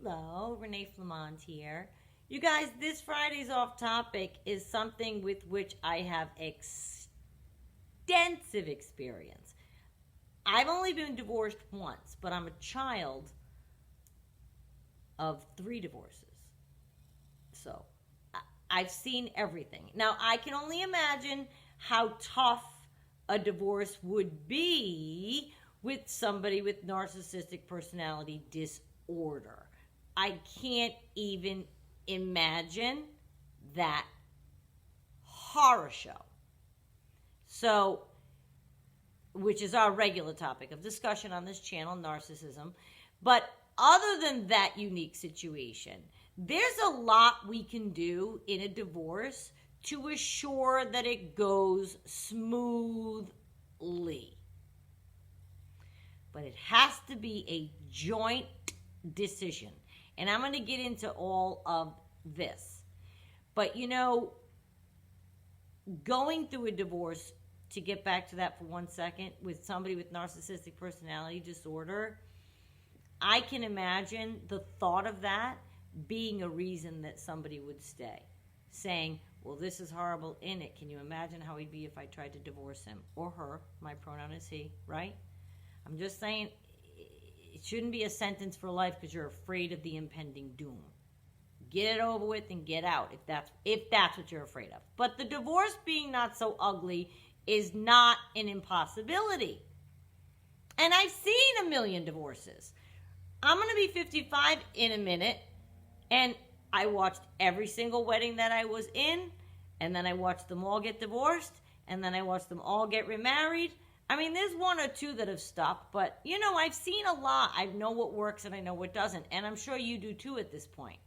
Hello, Renee Flamond here. You guys, this Friday's off topic is something with which I have extensive experience. I've only been divorced once, but I'm a child of 3 divorces. So I've seen everything. Now, I can only imagine how tough a divorce would be with somebody with narcissistic personality disorder. I can't even imagine that horror show. So, which is our regular topic of discussion on this channel, narcissism. But other than that unique situation, there's a lot we can do in a divorce to assure that it goes smoothly. But it has to be a joint decision. And I'm going to get into all of this. But going through a divorce, to get back to that for 1 second, with somebody with narcissistic personality disorder, I can imagine the thought of that being a reason that somebody would stay. Saying, well, this is horrible in it. Can you imagine how he'd be if I tried to divorce him? Or her. My pronoun is he, right? I'm just saying, it shouldn't be a sentence for life because you're afraid of the impending doom. Get it over with and get out if that's what you're afraid of. But the divorce being not so ugly is not an impossibility. And I've seen a million divorces. I'm going to be 55 in a minute, and I watched every single wedding that I was in, and then I watched them all get divorced, and then I watched them all get remarried. I mean, there's 1 or 2 that have stuck, but, I've seen a lot. I know what works and I know what doesn't, and I'm sure you do too at this point.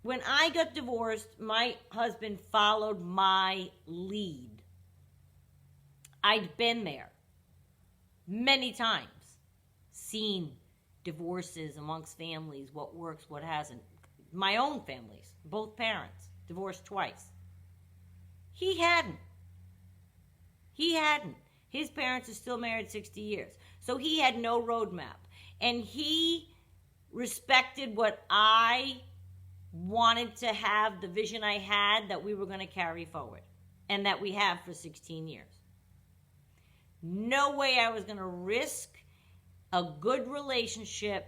When I got divorced, my husband followed my lead. I'd been there many times, seen divorces amongst families, what works, what hasn't. My own families, both parents, divorced twice. He hadn't. His parents are still married 60 years. So he had no roadmap. And he respected what I wanted to have, the vision I had that we were going to carry forward. And that we have for 16 years. No way I was going to risk a good relationship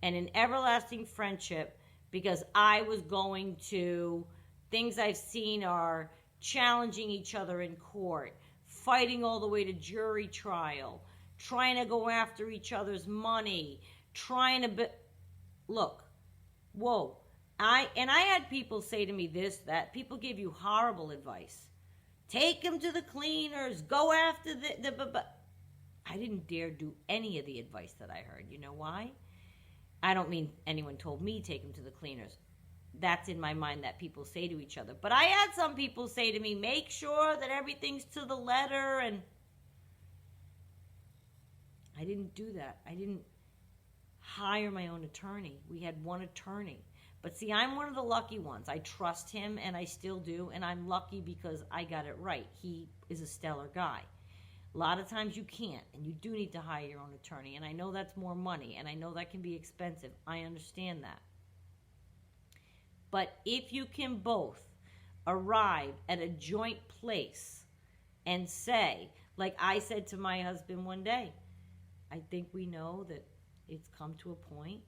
and an everlasting friendship because I was going to, things I've seen are challenging each other in court, fighting all the way to jury trial, trying to go after each other's money, look, whoa. I had people say to me this, that. People give you horrible advice. Take him to the cleaners, go after I didn't dare do any of the advice that I heard. You know why? I don't mean anyone told me take him to the cleaners. That's in my mind that people say to each other. But I had some people say to me, make sure that everything's to the letter. And I didn't do that. I didn't hire my own attorney. We had one attorney. But see, I'm one of the lucky ones. I trust him, and I still do. And I'm lucky because I got it right. He is a stellar guy. A lot of times you can't, and you do need to hire your own attorney. And I know that's more money, and I know that can be expensive. I understand that. But if you can both arrive at a joint place and say, like I said to my husband one day, I think we know that it's come to a point.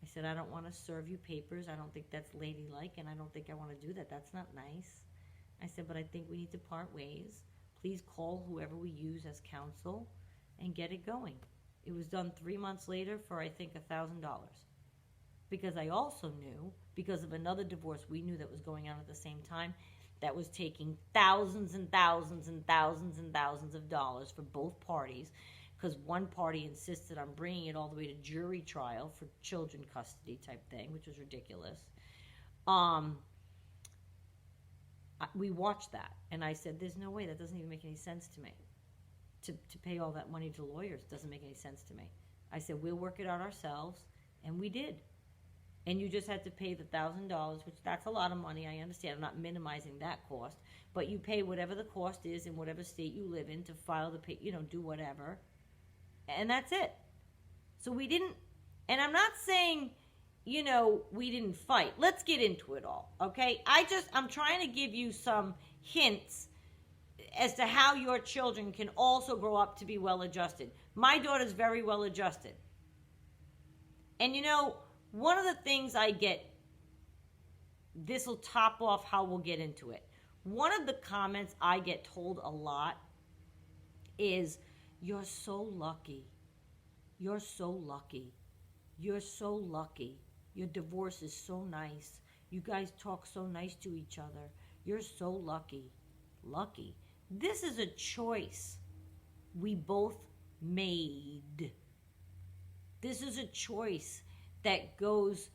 I said, I don't want to serve you papers. I don't think that's ladylike, and I don't think I want to do that. That's not nice. I said, but I think we need to part ways. Please call whoever we use as counsel and get it going. It was done 3 months later for, I think, $1,000. Because I also knew, because of another divorce we knew that was going on at the same time, that was taking thousands and thousands and thousands and thousands of dollars for both parties, because one party insisted on bringing it all the way to jury trial for children custody type thing, which was ridiculous. We watched that, and I said, there's no way, that doesn't even make any sense to me. To pay all that money to lawyers doesn't make any sense to me. I said, we'll work it out ourselves, and we did. And you just had to pay the $1,000, which that's a lot of money, I understand. I'm not minimizing that cost. But you pay whatever the cost is in whatever state you live in to file the, do whatever. And that's it. So we didn't And I'm not saying, we didn't fight. Let's get into it all, okay? I'm trying to give you some hints as to how your children can also grow up to be well-adjusted. My daughter's very well-adjusted. And one of the things I get, this will top off how we'll get into it. One of the comments I get told a lot is, you're so lucky. You're so lucky. You're so lucky. Your divorce is so nice. You guys talk so nice to each other. You're so lucky. Lucky. This is a choice we both made. This is a choice that goes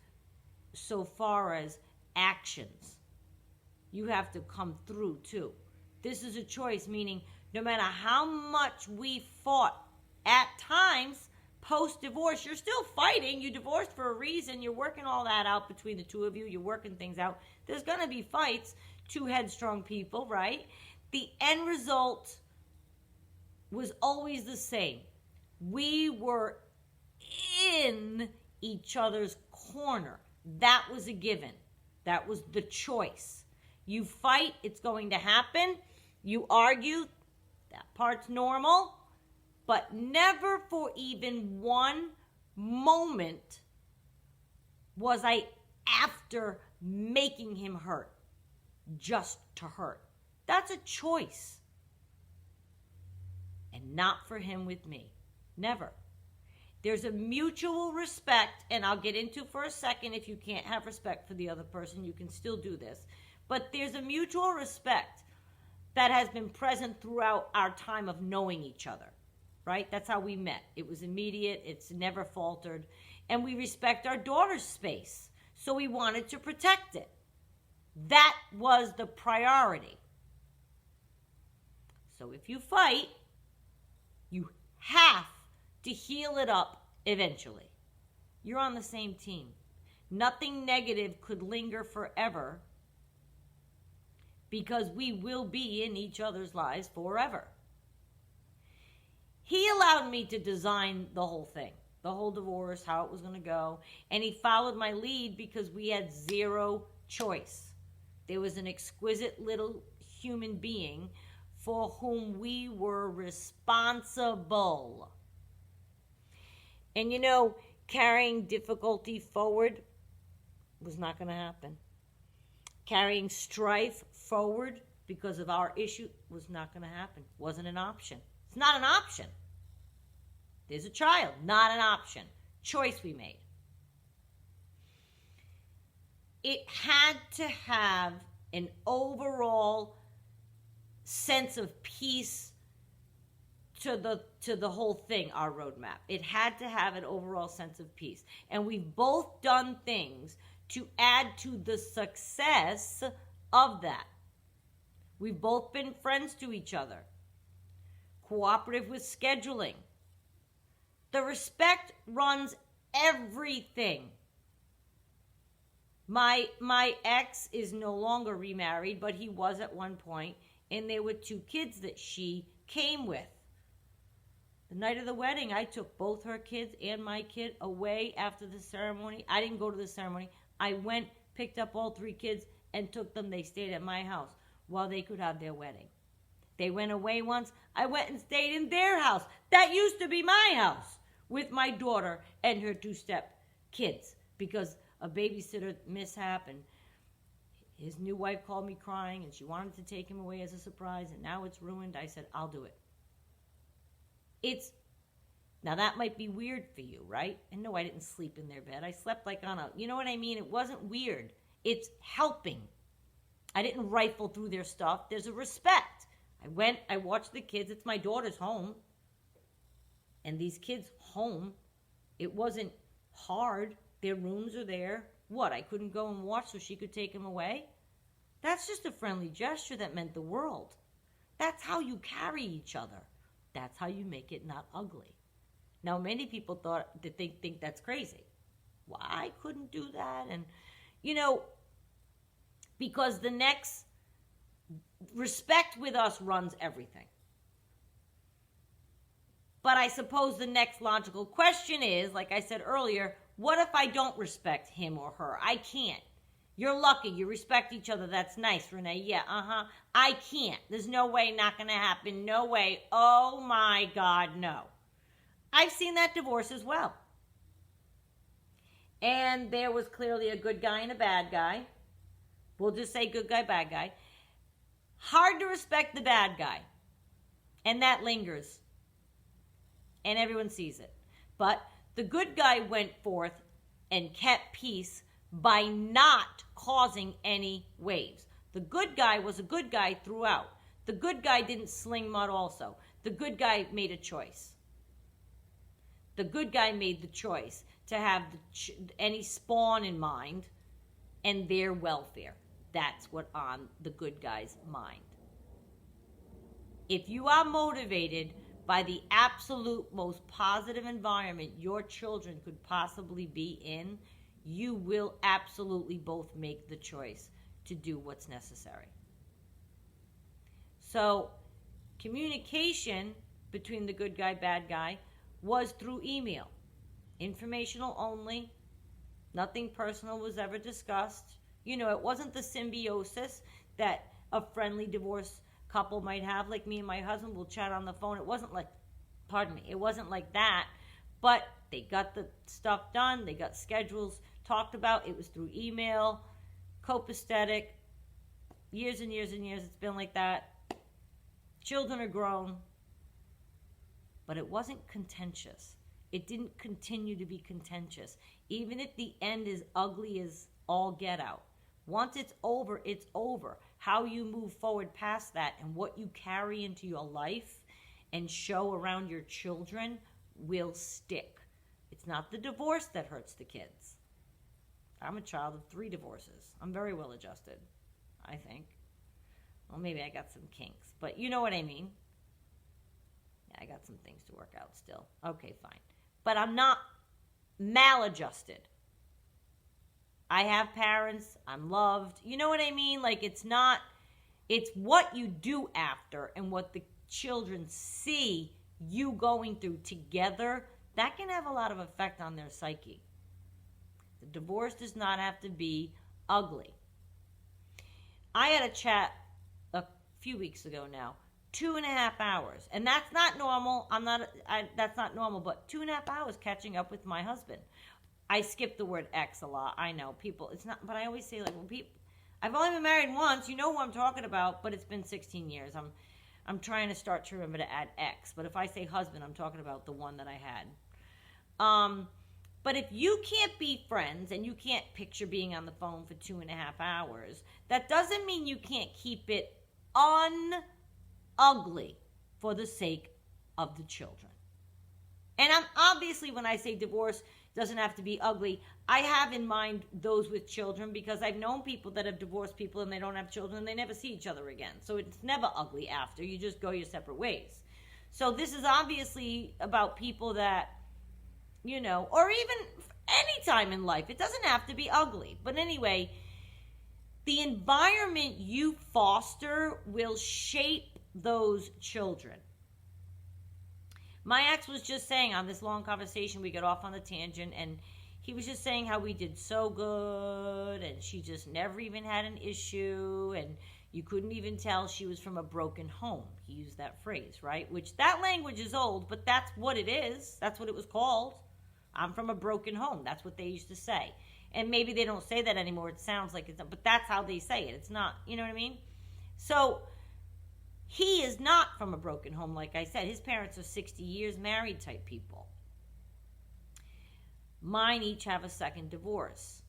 so far as actions. You have to come through too. This is a choice, meaning no matter how much we fought at times post-divorce, you're still fighting. You divorced for a reason. You're working all that out between the two of you. You're working things out. There's going to be fights. Two headstrong people, right? The end result was always the same. We were in each other's corner. That was a given. That was the choice. You fight, it's going to happen. You argue, that part's normal. But never for even one moment was I after making him hurt, just to hurt. That's a choice. And not for him with me. Never. There's a mutual respect, and I'll get into for a second, if you can't have respect for the other person, you can still do this. But there's a mutual respect that has been present throughout our time of knowing each other, right? That's how we met. It was immediate. It's never faltered. And we respect our daughter's space, so we wanted to protect it. That was the priority. So if you fight, you have to heal it up eventually. You're on the same team. Nothing negative could linger forever, because we will be in each other's lives forever. He allowed me to design the whole thing, the whole divorce, how it was going to go, and he followed my lead because we had zero choice. There was an exquisite little human being for whom we were responsible. And carrying difficulty forward was not going to happen. Carrying strife forward because of our issue was not going to happen. Wasn't an option. It's not an option. There's a child, not an option. Choice we made. It had to have an overall sense of peace to the whole thing, our roadmap. It had to have an overall sense of peace. And we've both done things to add to the success of that. We've both been friends to each other. Cooperative with scheduling. The respect runs everything. My ex is no longer remarried, but he was at one point, and there were 2 kids that she came with. The night of the wedding, I took both her kids and my kid away after the ceremony. I didn't go to the ceremony. I went, picked up all 3 kids, and took them. They stayed at my house while they could have their wedding. They went away once. I went and stayed in their house. That used to be my house with my daughter and her 2-step kids because a babysitter mishap, and his new wife called me crying, and she wanted to take him away as a surprise, and now it's ruined. I said, I'll do it. Now that might be weird for you, right? And no, I didn't sleep in their bed. I slept like on you know what I mean? It wasn't weird. It's helping. I didn't rifle through their stuff. There's a respect. I went, I watched the kids. It's my daughter's home. And these kids' home, it wasn't hard. Their rooms are there. What, I couldn't go and watch so she could take them away? That's just a friendly gesture that meant the world. That's how you carry each other. That's how you make it not ugly. Now, many people thought that they think that's crazy. Why I couldn't do that? And, because the next respect with us runs everything. But I suppose the next logical question is, like I said earlier, what if I don't respect him or her? I can't. You're lucky. You respect each other. That's nice, Renee. Yeah, I can't. There's no way, not going to happen. No way. Oh my God, no. I've seen that divorce as well. And there was clearly a good guy and a bad guy. We'll just say good guy, bad guy. Hard to respect the bad guy. And that lingers. And everyone sees it. But the good guy went forth and kept peace by not causing any waves. The good guy was a good guy throughout. The good guy didn't sling mud also. The good guy made a choice. The good guy made the choice to have any spawn in mind and their welfare. That's what on the good guy's mind. If you are motivated by the absolute most positive environment your children could possibly be in, you will absolutely both make the choice to do what's necessary. So, communication between the good guy, bad guy was through email. Informational only. Nothing personal was ever discussed. You know, it wasn't the symbiosis that a friendly divorce couple might have, like me and my husband will chat on the phone. It wasn't like, it wasn't like that. But they got the stuff done. They got schedules talked about. It was through email, copacetic. Years and years and years it's been like that. Children are grown. But it wasn't contentious. It didn't continue to be contentious. Even if the end is ugly as all get out. Once it's over, it's over. How you move forward past that and what you carry into your life and show around your children will stick. It's not the divorce that hurts the kids. I'm a child of 3 divorces. I'm very well adjusted, I think. Well, maybe I got some kinks, but you know what I mean. Yeah, I got some things to work out still. Okay, fine. But I'm not maladjusted. I have parents. I'm loved. You know what I mean? Like, it's what you do after and what the children see you going through together. That can have a lot of effect on their psyche. The divorce does not have to be ugly. I had a chat a few weeks ago now. 2.5 hours. And that's not normal. That's not normal, but 2.5 hours catching up with my husband. I skip the word ex a lot. I know people, it's not, but I always say, like, well, people, I've only been married once. You know who I'm talking about, but it's been 16 years. I'm trying to start to remember to add ex, but if I say husband, I'm talking about the one that I had. But if you can't be friends and you can't picture being on the phone for 2.5 hours, that doesn't mean you can't keep it ugly for the sake of the children. And I'm obviously, when I say divorce doesn't have to be ugly, I have in mind those with children, because I've known people that have divorced people and they don't have children and they never see each other again. So it's never ugly after. You just go your separate ways. So this is obviously about people that, you know, or even any time in life. It doesn't have to be ugly. But anyway, the environment you foster will shape those children. My ex was just saying on this long conversation, we got off on a tangent, and he was just saying how we did so good, and she just never even had an issue, and you couldn't even tell she was from a broken home. He used that phrase, right? Which, that language is old, but that's what it is. That's what it was called. I'm from a broken home. That's what they used to say. And maybe they don't say that anymore. It sounds like it's, but that's how they say it. It's not, you know what I mean? So he is not from a broken home, like I said. His parents are 60 years married type people. Mine each have a second divorce.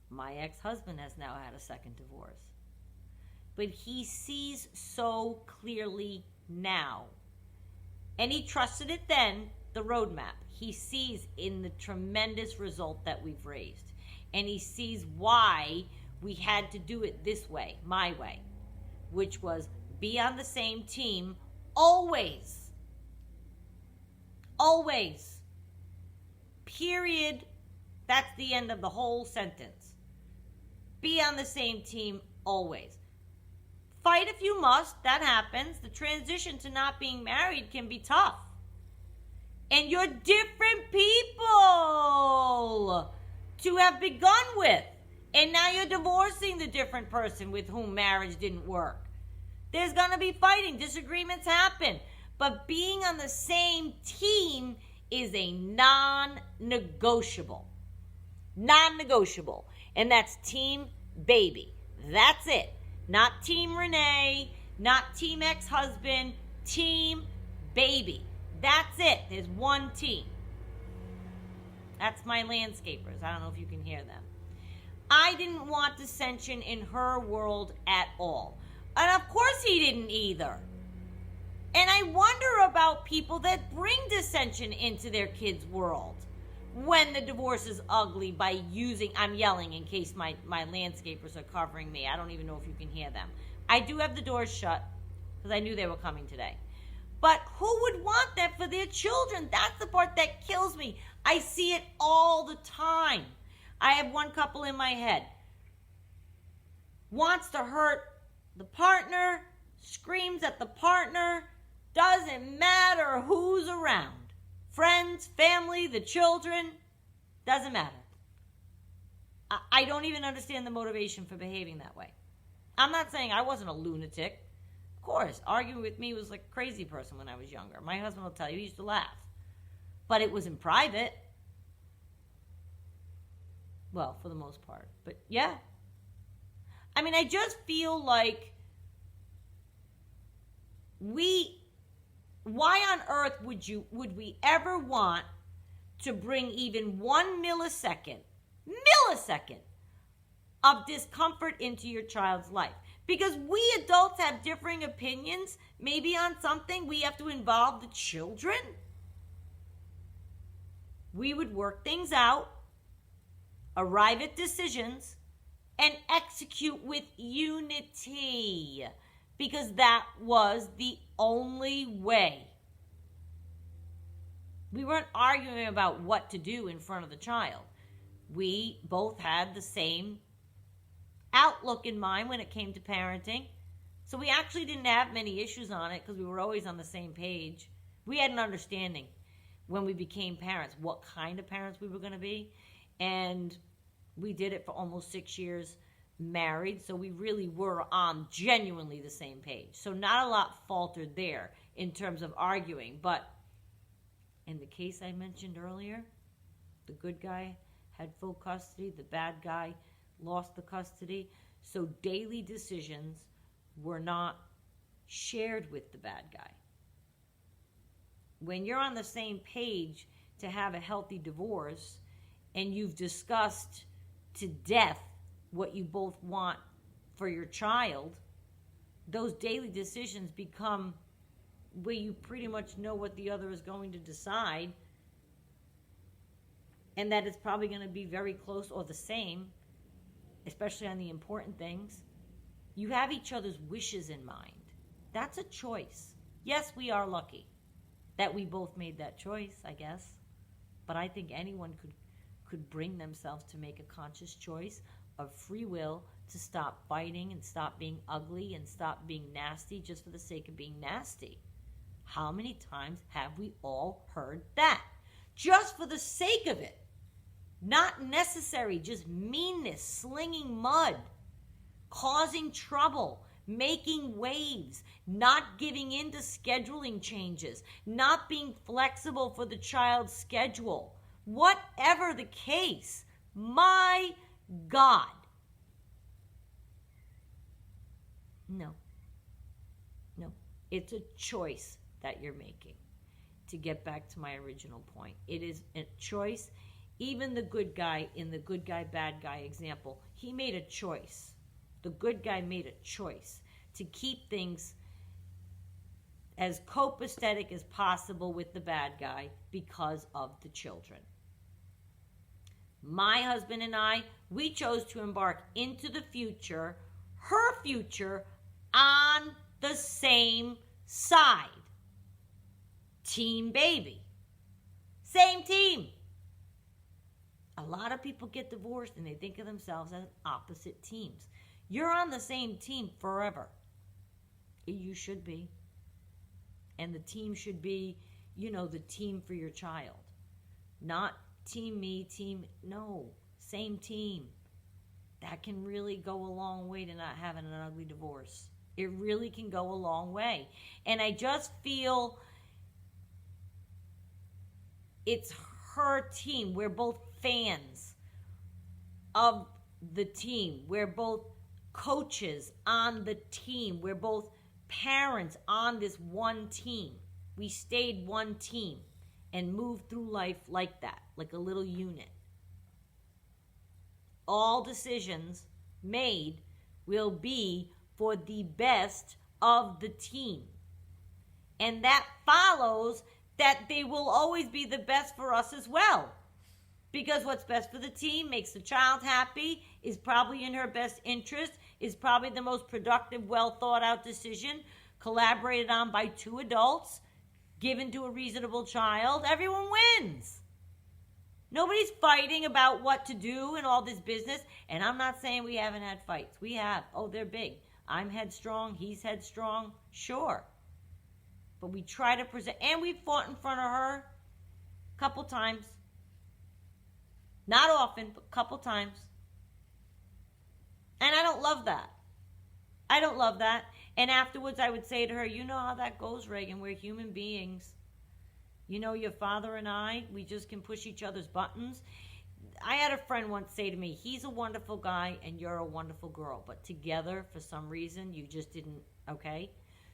My ex-husband has now had a second divorce. But he sees so clearly now. And he trusted it then, the roadmap. He sees in the tremendous result that we've raised. And he sees why we had to do it this way, my way, which was be on the same team always. Always. Period. That's the end of the whole sentence. Be on the same team always. Fight if you must. That happens. The transition to not being married can be tough. And you're different people to have begun with. And now you're divorcing the different person with whom marriage didn't work. There's going to be fighting. Disagreements happen. But being on the same team is a non-negotiable. Non-negotiable. And that's Team Baby. That's it. Not Team Renee. Not Team Ex-Husband. Team Baby. That's it. There's one team. That's my landscapers. I don't know if you can hear them. I didn't want dissension in her world at all. And of course he didn't either. And I wonder about people that bring dissension into their kids' world when the divorce is ugly by using, I'm yelling in case my landscapers are covering me. I don't even know if you can hear them. I do have the doors shut because I knew they were coming today. But who would want that for their children? That's the part that kills me. I see it all the time. I have one couple in my head. Wants to hurt the partner, screams at the partner, doesn't matter who's around. Friends, family, the children, doesn't matter. I don't even understand the motivation for behaving that way. I'm not saying I wasn't a lunatic. Of course, arguing with me was like a crazy person when I was younger. My husband will tell you, he used to laugh. But it was in private. Well, for the most part. But yeah. I mean, I just feel like why on earth would we ever want to bring even 1 millisecond of discomfort into your child's life? Because we adults have differing opinions, maybe on something we have to involve the children. We would work things out, arrive at decisions, and execute with unity. Because that was the only way. We weren't arguing about what to do in front of the child. We both had the same outlook in mind when it came to parenting. So we actually didn't have many issues on it because we were always on the same page. We had an understanding when we became parents what kind of parents we were going to be. And we did it for almost 6 years married, so we really were on genuinely the same page. So not a lot faltered there in terms of arguing. But in the case I mentioned earlier, the good guy had full custody, the bad guy lost the custody. So daily decisions were not shared with the bad guy. When you're on the same page to have a healthy divorce and you've discussed to death what you both want for your child, those daily decisions become where you pretty much know what the other is going to decide, and that it's probably going to be very close or the same, especially on the important things. You have each other's wishes in mind. That's a choice. Yes, we are lucky that we both made that choice, I guess. But I think anyone could bring themselves to make a conscious choice of free will to stop fighting and stop being ugly and stop being nasty just for the sake of being nasty. How many times have we all heard that? Just for the sake of it. Not necessary, just meanness, slinging mud, causing trouble, making waves, not giving in to scheduling changes, not being flexible for the child's schedule. Whatever the case, my God. No. It's a choice that you're making. To get back to my original point, it is a choice. Even the good guy in the good guy, bad guy example, he made a choice. The good guy made a choice to keep things as copacetic as possible with the bad guy because of the children. My husband and I, we chose to embark into the future, her future, on the same side. Team Baby. Same team. A lot of people get divorced and they think of themselves as opposite teams. You're on the same team forever. You should be. And the team should be the team for your child. Not team me, no, same team. That can really go a long way to not having an ugly divorce. It really can go a long way. And I just feel it's her team. We're both fans of the team. We're both coaches on the team. We're both parents on this one team. We stayed one team and moved through life like that, like a little unit. All decisions made will be for the best of the team. And that follows that they will always be the best for us as well. Because what's best for the team makes the child happy, is probably in her best interest, is probably the most productive, well thought out decision, collaborated on by two adults, given to a reasonable child. Everyone wins. Nobody's fighting about what to do and all this business. And I'm not saying we haven't had fights. We have. Oh, they're big. I'm headstrong. He's headstrong. Sure. But we try to present. And we fought in front of her a couple times. Not often, but a couple times. And I don't love that. I don't love that. And afterwards I would say to her, you know how that goes, Reagan. We're human beings. Your father and I, we just can push each other's buttons. I had a friend once say to me, he's a wonderful guy and you're a wonderful girl. But together, for some reason, you just didn't, okay?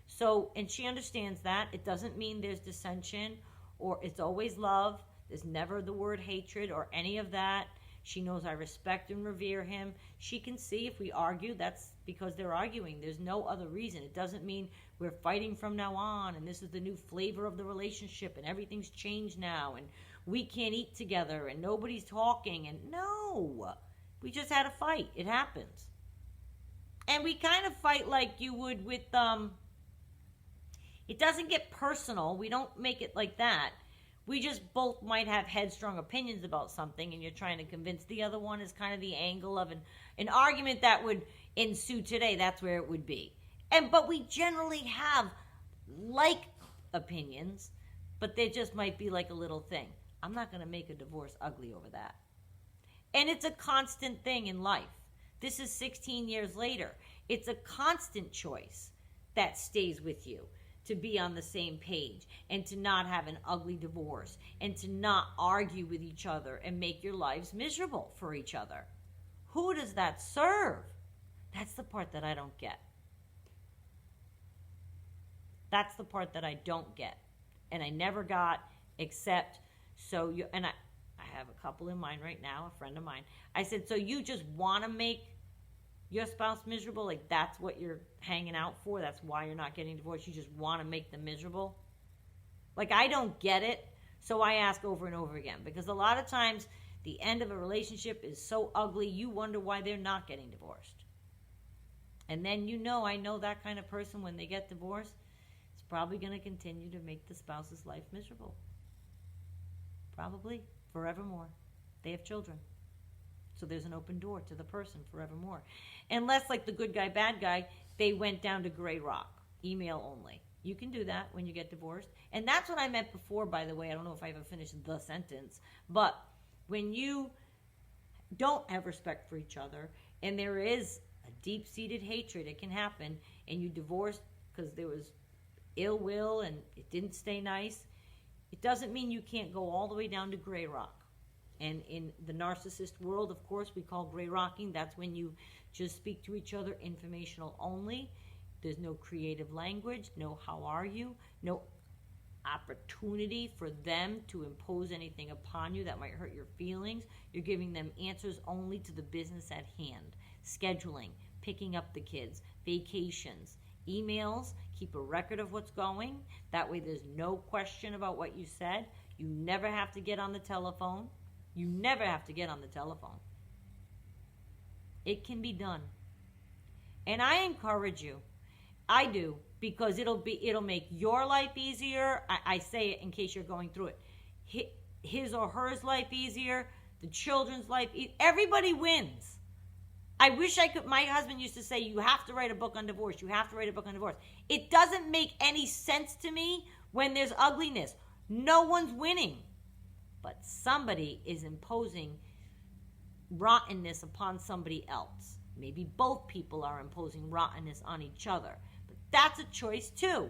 So, and she understands that. It doesn't mean there's dissension or it's always love. There's never the word hatred or any of that. She knows I respect and revere him. She can see if we argue, that's because they're arguing. There's no other reason. It doesn't mean we're fighting from now on and this is the new flavor of the relationship and everything's changed now and we can't eat together and nobody's talking. And no, we just had a fight. It happens. And we kind of fight like you would with, it doesn't get personal. We don't make it like that. We just both might have headstrong opinions about something and you're trying to convince the other one is kind of the angle of an argument that would ensue today. That's where it would be. But we generally have like opinions, but they just might be like a little thing. I'm not going to make a divorce ugly over that. And it's a constant thing in life. This is 16 years later. It's a constant choice that stays with you. To be on the same page and to not have an ugly divorce and to not argue with each other and make your lives miserable for each other. Who does that serve? That's the part that I don't get. That's the part that I don't get. And I never got except so you, and I have a couple in mind right now, a friend of mine. I said, so you just want to make your spouse miserable? Like that's what you're hanging out for? That's why you're not getting divorced? You just want to make them miserable? Like I don't get it. So I ask over and over again. Because a lot of times the end of a relationship is so ugly, you wonder why they're not getting divorced. And then I know that kind of person when they get divorced, it's probably going to continue to make the spouse's life miserable. Probably forevermore. They have children. So there's an open door to the person forevermore. Unless, like the good guy, bad guy, they went down to gray rock, email only. You can do that when you get divorced. And that's what I meant before, by the way. I don't know if I ever finished the sentence. But when you don't have respect for each other, and there is a deep-seated hatred, it can happen, and you divorced because there was ill will and it didn't stay nice, it doesn't mean you can't go all the way down to gray rock. And in the narcissist world, of course, we call gray rocking. That's when you just speak to each other informational only. There's no creative language, no how are you, no opportunity for them to impose anything upon you that might hurt your feelings. You're giving them answers only to the business at hand. Scheduling, picking up the kids, vacations, emails, keep a record of what's going. That way there's no question about what you said. You never have to get on the telephone. You never have to get on the telephone. It can be done. And I encourage you. I do, because it'll make your life easier. I say it in case you're going through it. His or hers life easier, the children's life, everybody wins. I wish I could. My husband used to say, you have to write a book on divorce. You have to write a book on divorce. It doesn't make any sense to me when there's ugliness. No one's winning. But somebody is imposing rottenness upon somebody else. Maybe both people are imposing rottenness on each other. But that's a choice too.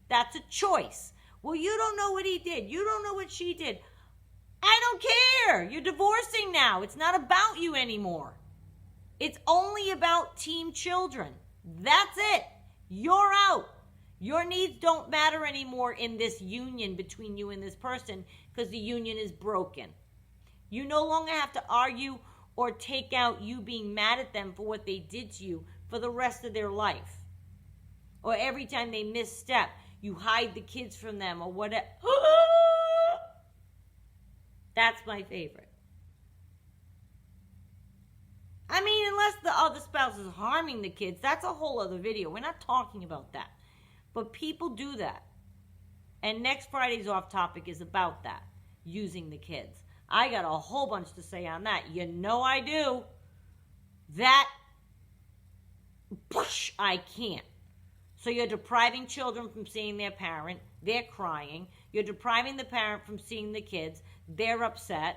That's a choice. Well, you don't know what he did. You don't know what she did. I don't care. You're divorcing now. It's not about you anymore. It's only about teen children. That's it. You're out. Your needs don't matter anymore in this union between you and this person because the union is broken. You no longer have to argue or take out you being mad at them for what they did to you for the rest of their life. Or every time they misstep, you hide the kids from them or whatever. That's my favorite. I mean, unless the other spouse is harming the kids, that's a whole other video. We're not talking about that. But people do that. And next Friday's Off Topic is about that, using the kids. I got a whole bunch to say on that. You know I do. That, push, I can't. So you're depriving children from seeing their parent. They're crying. You're depriving the parent from seeing the kids. They're upset.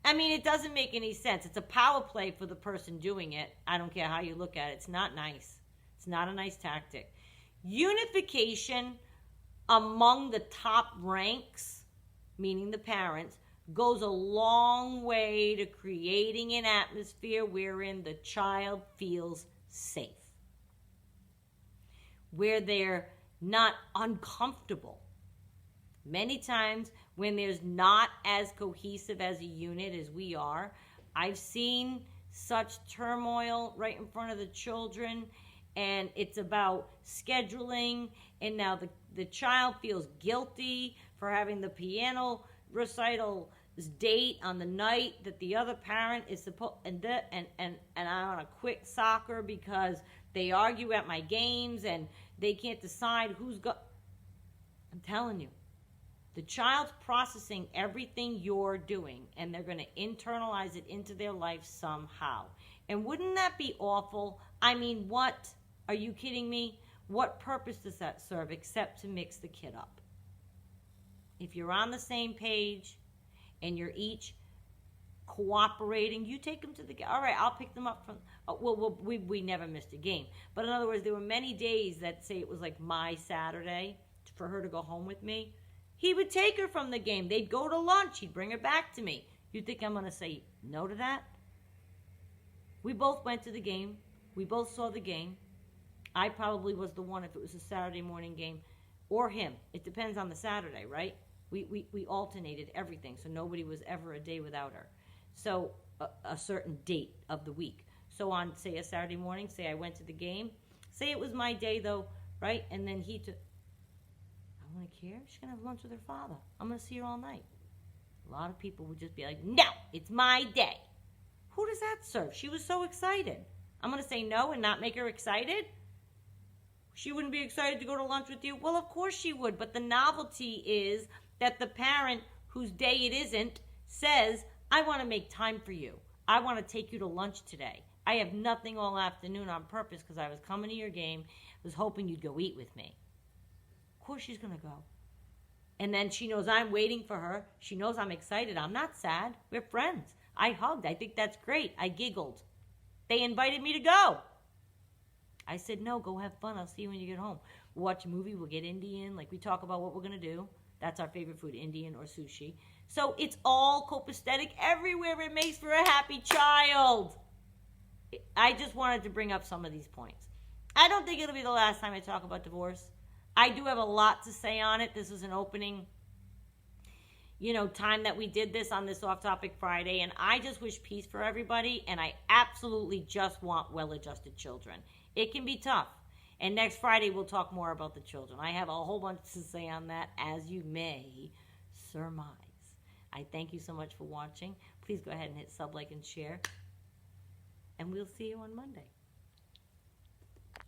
I mean, it doesn't make any sense. It's a power play for the person doing it. I don't care how you look at it. It's not nice. It's not a nice tactic. Unification among the top ranks, meaning the parents, goes a long way to creating an atmosphere wherein the child feels safe, where they're not uncomfortable. Many times when there's not as cohesive as a unit as we are, I've seen such turmoil right in front of the children, and it's about scheduling, and now the child feels guilty for having the piano recital date on the night that the other parent is supposed, and I want to quit soccer because they argue at my games and they can't decide who's got. I'm telling you, the child's processing everything you're doing, and they're going to internalize it into their life somehow. And wouldn't that be awful? I mean, what? Are you kidding me? What purpose does that serve except to mix the kid up? If you're on the same page and you're each cooperating, you take them to the game. All right, I'll pick them up from. We never missed a game. But in other words, there were many days that, say, it was like my Saturday for her to go home with me. He would take her from the game. They'd go to lunch. He'd bring her back to me. You think I'm going to say no to that? We both went to the game. We both saw the game. I probably was the one if it was a Saturday morning game, or him. It depends on the Saturday, right? We alternated everything, so nobody was ever a day without her. So a certain date of the week. So on, say, a Saturday morning, say I went to the game. Say it was my day, though, right? And then he took. I don't care. She's going to have lunch with her father. I'm going to see her all night. A lot of people would just be like, no, it's my day. Who does that serve? She was so excited. I'm going to say no and not make her excited? She wouldn't be excited to go to lunch with you? Well, of course she would. But the novelty is that the parent whose day it isn't says, I want to make time for you. I want to take you to lunch today. I have nothing all afternoon on purpose because I was coming to your game, was hoping you'd go eat with me. Of course she's going to go. And then she knows I'm waiting for her. She knows I'm excited. I'm not sad. We're friends. I hugged. I think that's great. I giggled. They invited me to go. I said, no, go have fun. I'll see you when you get home. We'll watch a movie. We'll get Indian. Like, we talk about what we're going to do. That's our favorite food, Indian or sushi. So it's all copacetic everywhere. It makes for a happy child. I just wanted to bring up some of these points. I don't think it'll be the last time I talk about divorce. I do have a lot to say on it. This is an opening, time that we did this on this Off Topic Friday. And I just wish peace for everybody. And I absolutely just want well-adjusted children. It can be tough. And next Friday, we'll talk more about the children. I have a whole bunch to say on that, as you may surmise. I thank you so much for watching. Please go ahead and hit sub, like, and share. And we'll see you on Monday.